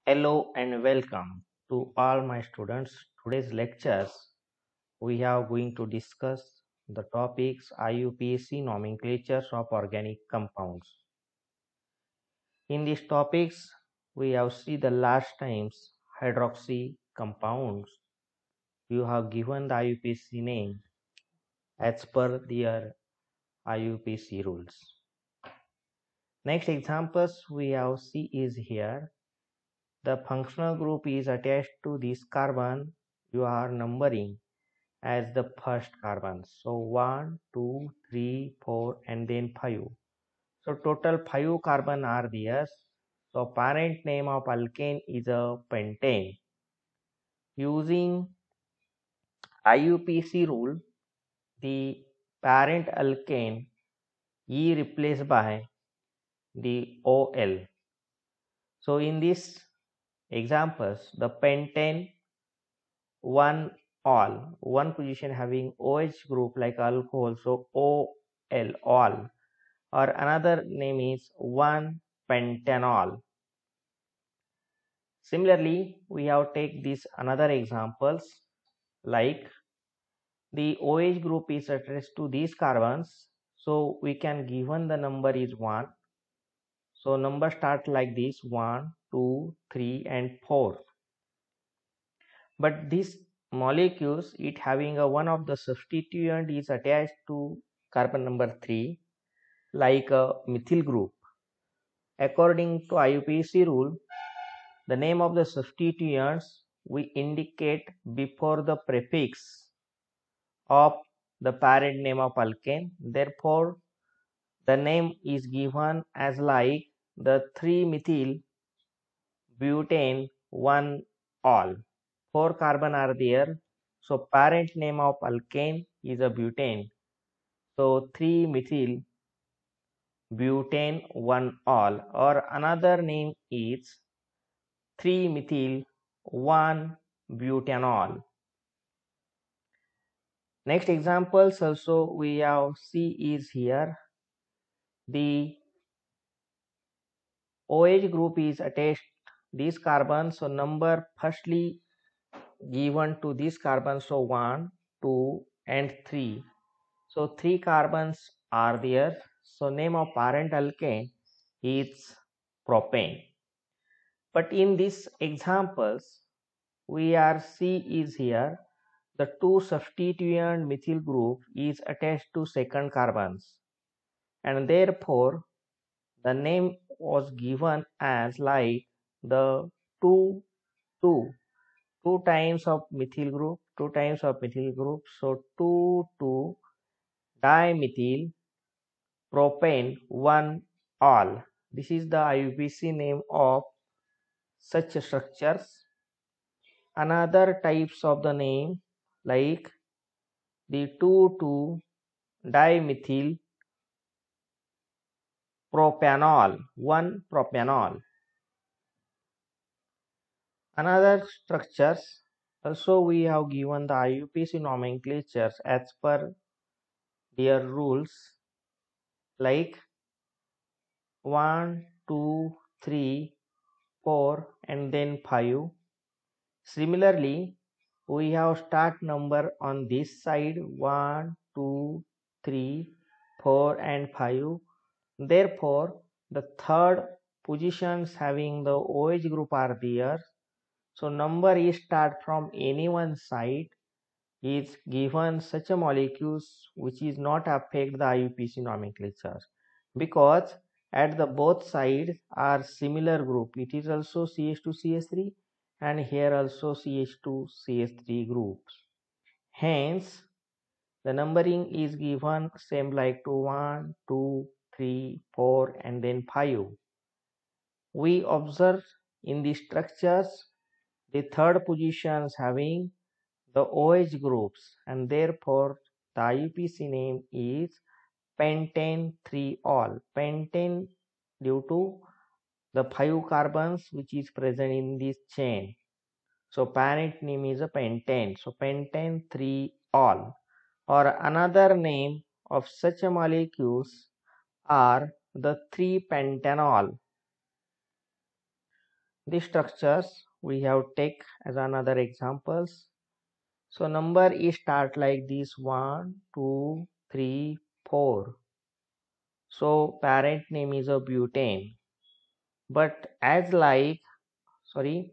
Hello and welcome to all my students. Today's lectures we are going to discuss the topics IUPAC nomenclatures of organic compounds. In these topics we have seen the last times hydroxy compounds. You have given the IUPAC name as per their IUPAC rules. Next examples we have see is here. The functional group is attached to this carbon. You are numbering as the first carbon. So 1, 2, 3, 4 and then 5. So total 5 carbon are there. So parent name of alkane is a pentane. Using IUPAC rule, the parent alkane is replaced by the OL. So in this examples, the pentane one position having OH group like alcohol, so OL all, or another name is 1-pentanol. Similarly, we have take this another examples like the OH group is attached to these carbons, so we can given the number is 1. So number start like this 1, 2, 3 and 4. But these molecules it having a one of the substituent is attached to carbon number 3 like a methyl group. According to IUPAC rule, the name of the substituents we indicate before the prefix of the parent name of alkane. Therefore, the name is given as like the 3-methyl butane 1-all. 4 carbon are there. So parent name of alkane is a butane. So 3-methyl butane 1-all, or another name is 3-methyl 1-butanol. Next examples also we have see is here. The OH group is attached this carbon, so number firstly given to this carbon, so 1, 2 and 3. So 3 carbons are there. So name of parent alkane is propane. But in these examples we are see is here the 2 substituent methyl group is attached to second carbons, and therefore the name was given as like the 2 2 2 times of methyl group, 2 times of methyl group, so 2 2 dimethyl propane 1-all. This is the IUPAC name of such structures. Another types of the name like the 2 dimethyl propanol 1-propanol. Another structures also we have given the IUPAC nomenclatures as per their rules like 1, 2, 3, 4 and then 5. Similarly, we have start number on this side 1, 2, 3, 4 and 5. Therefore, the third positions having the OH group are there. So number is start from any one side is given such a molecules which is not affect the IUPAC nomenclature, because at the both sides are similar group. It is also CH2CH3 and here also CH2CH3 groups. Hence, the numbering is given same like to 1, 2, 3, 4 and then 5. We observe in the structures the third positions having the OH groups, and therefore the IUPAC name is pentane 3-all. Pentane due to the 5 carbons which is present in this chain. So parent name is a pentane. So pentane 3-all, or another name of such a molecules are the 3-pentanol. these structures we have take as another examples. So number is start like this 1, 2, 3, 4. So parent name is a butane. But as like sorry,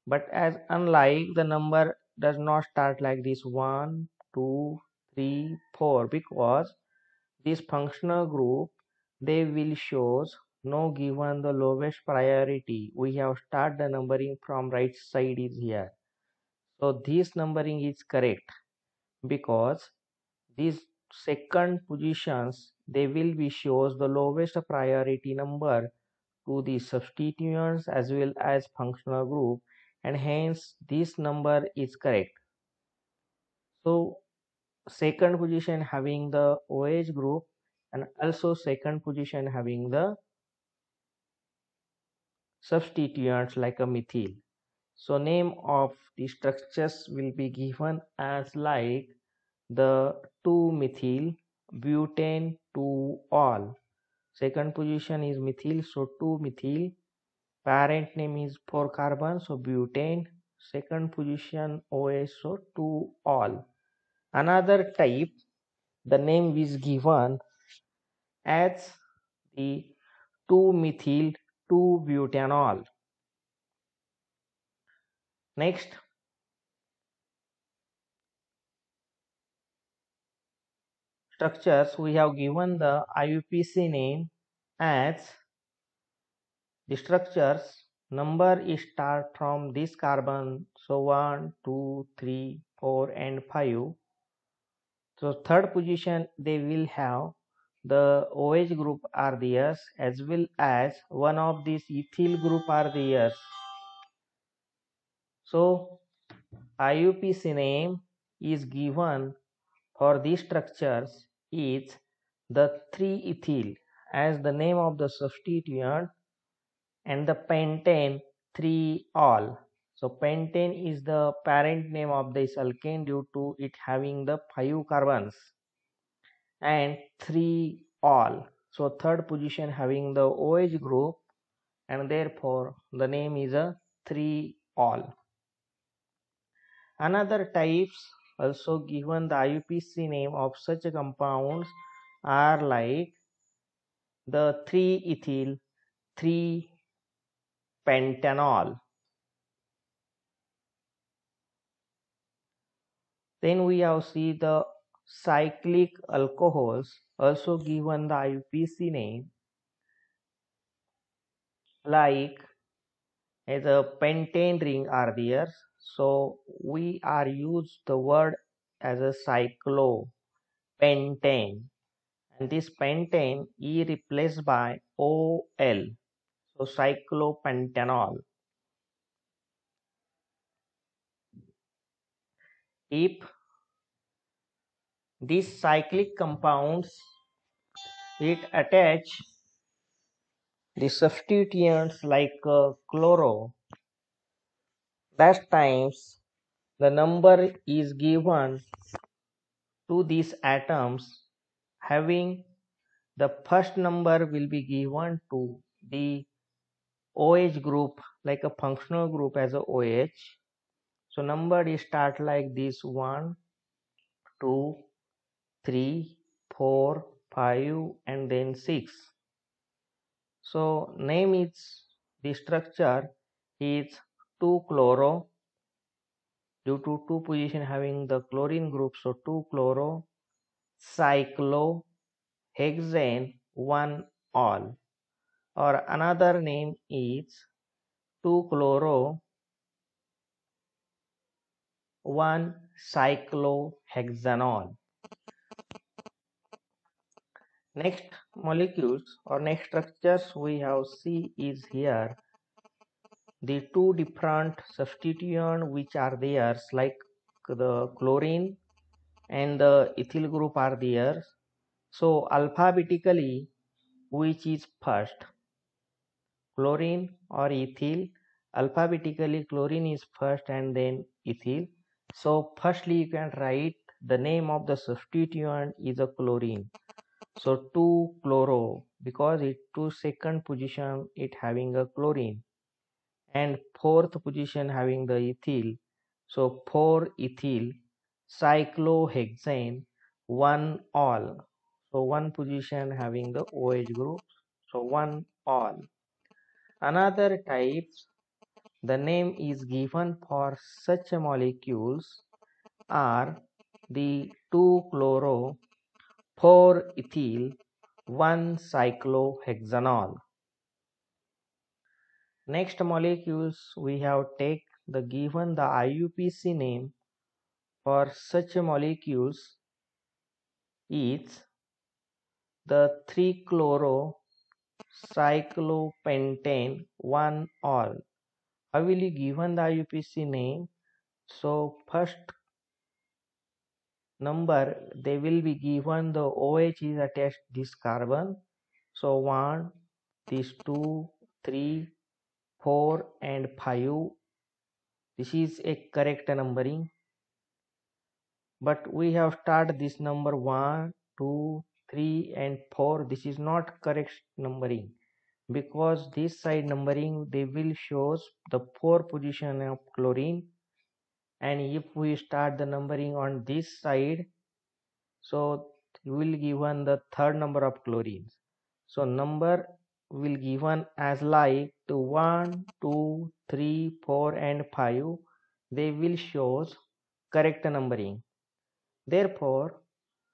but as unlike the number does not start like this 1, 2, 3, 4 because this functional group they will shows no given the lowest priority. We have start the numbering from right side is here. So this numbering is correct because these second positions they will be shows the lowest priority number to the substituents as well as functional group, and hence this number is correct. So second position having the OH group and also second position having the substituents like a methyl. So name of the structures will be given as like the 2-methyl butane 2-all. Second position is methyl, so 2-methyl. Parent name is 4 carbon, so butane. Second position OH, so 2-all. Another type, the name is given as the 2-methyl 2-butanol. Next, structures we have given the IUPAC name as the structures number is start from this carbon, so 1, 2, 3, 4 and 5. So third position they will have the OH group are theirs as well as one of these ethyl group are theirs. So IUPAC name is given for these structures is the 3-ethyl as the name of the substituent and the pentane 3-all. So pentane is the parent name of this alkane due to it having the 5 carbons and 3-all. So third position having the OH group and therefore the name is a 3-all. Another types also given the IUPAC name of such compounds are like the 3-ethyl 3-pentanol. Then we have see the cyclic alcohols also given the IUPAC name like as a pentane ring are there. So we are use the word as a cyclopentane, and this pentane is replaced by OL, so cyclopentanol. If these cyclic compounds it attach the substituents like chloro, that times the number is given to these atoms having the first number will be given to the OH group like a functional group as a OH. So number is start like this 1, 2, 3, 4, 5 and then 6. So name is the structure is 2-chloro due to 2 position having the chlorine group, so 2-chloro cyclohexane 1-all, or another name is 2-chloro 1-cyclohexanol. Next molecules or next structures we have see is here the two different substituent which are there like the chlorine and the ethyl group are there. So alphabetically which is first, chlorine or ethyl? Alphabetically chlorine is first and then ethyl. So firstly you can write the name of the substituent is a chlorine. So 2-chloro because it to second position it having a chlorine. and fourth position having the ethyl. So 4-ethyl cyclohexane 1-ol. So one position having the OH group. So 1-ol. Another type, the name is given for such molecules are the 2-chloro 4-ethyl 1-cyclohexanol. Next molecules we have take the given the IUPAC name for such molecules is the 3-chloro cyclopentane 1-ol. How will you given the IUPAC name? So first number they will be given the OH is attached this carbon. So 1, this 2, 3, 4 and 5. This is a correct numbering. But we have started this number 1, 2, 3 and 4. This is not correct numbering because this side numbering they will shows the 4 position of chlorine, and if we start the numbering on this side, so you will given the third number of chlorines. So number will given as like to 1, 2, 3, 4 and 5. They will shows correct numbering. Therefore,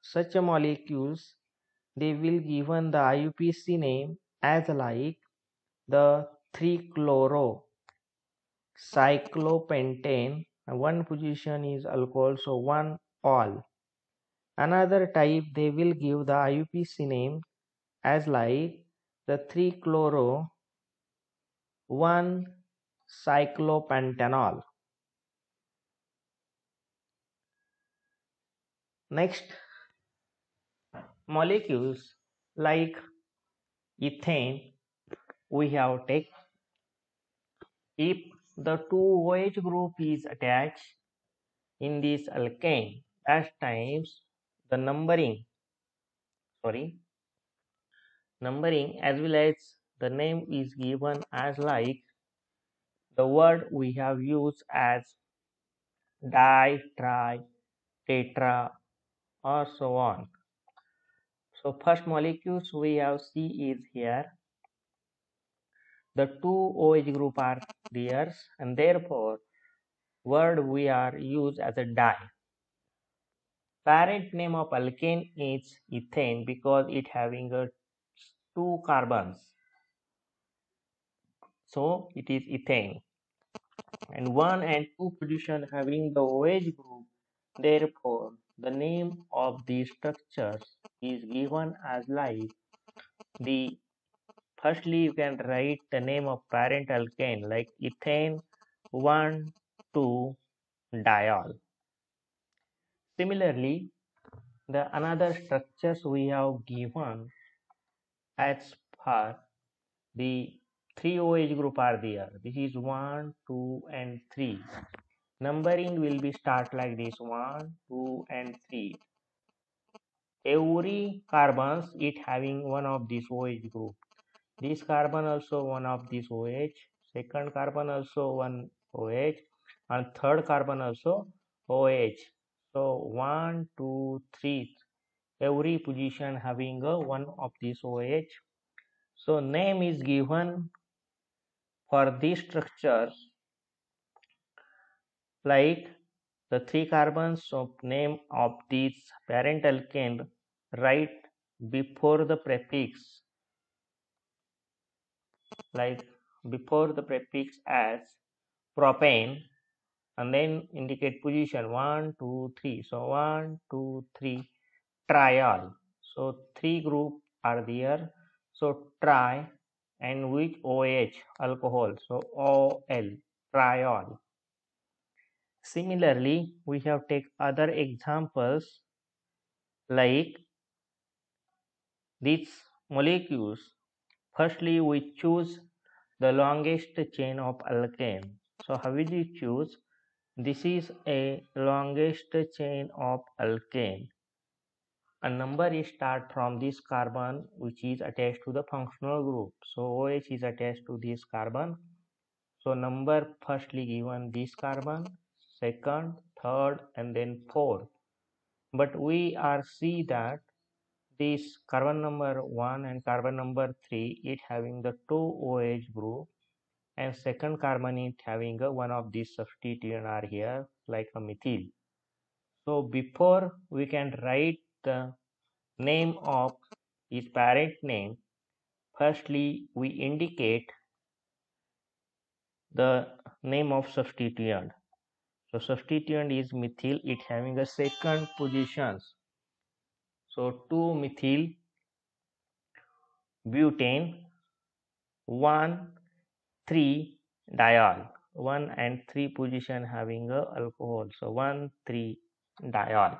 such molecules they will given the IUPAC name as like the 3-chloro cyclopentane. One position is alcohol, so 1-ol. Another type they will give the IUPAC name as like the 3-chloro 1-cyclopentanol. Next molecules like ethane we have take. If the 2 OH group is attached in this alkane, at times the numbering as well as the name is given as like the word we have used as di, tri, tetra or so on. So first molecules we have C is here. The 2 OH group are there and therefore word we are used as a di. Parent name of alkane is ethane because it having a 2 carbons. So it is ethane. And 1 and 2 position having the OH group. Therefore, the name of these structures is given as like the firstly you can write the name of parent alkane like ethane 1,2-diol. Similarly, the another structures we have given as per the 3 OH group are there. This is 1, 2 and 3. Numbering will be start like this 1, 2 and 3. Every carbons it having one of this OH group. This carbon also one of this OH. Second carbon also one OH. And third carbon also OH. So 1, 2, 3. Every position having a one of this OH. So name is given for these structures like the 3 carbons of name of this parent alkane right before the prefix like before the prefix as propane and then indicate position 1, 2, 3. So 1, 2, 3 triol. So 3 group are there. So tri and which OH alcohol. So OL triol. Similarly, we have take other examples like these molecules. Firstly, we choose the longest chain of alkane. So how will you choose? This is a longest chain of alkane. A number is start from this carbon which is attached to the functional group. So OH is attached to this carbon. So number firstly given this carbon, second, third, and then fourth. But we are see that this carbon number 1 and carbon number 3 it having the 2 OH group, and second carbon it having one of these substituent are here like a methyl. So before we can write the name of its parent name, firstly we indicate the name of substituent. So substituent is methyl, it having a second positions. So 2 methyl butane, 1 3 diol, 1 and 3 position having a alcohol. So 1 3 diol.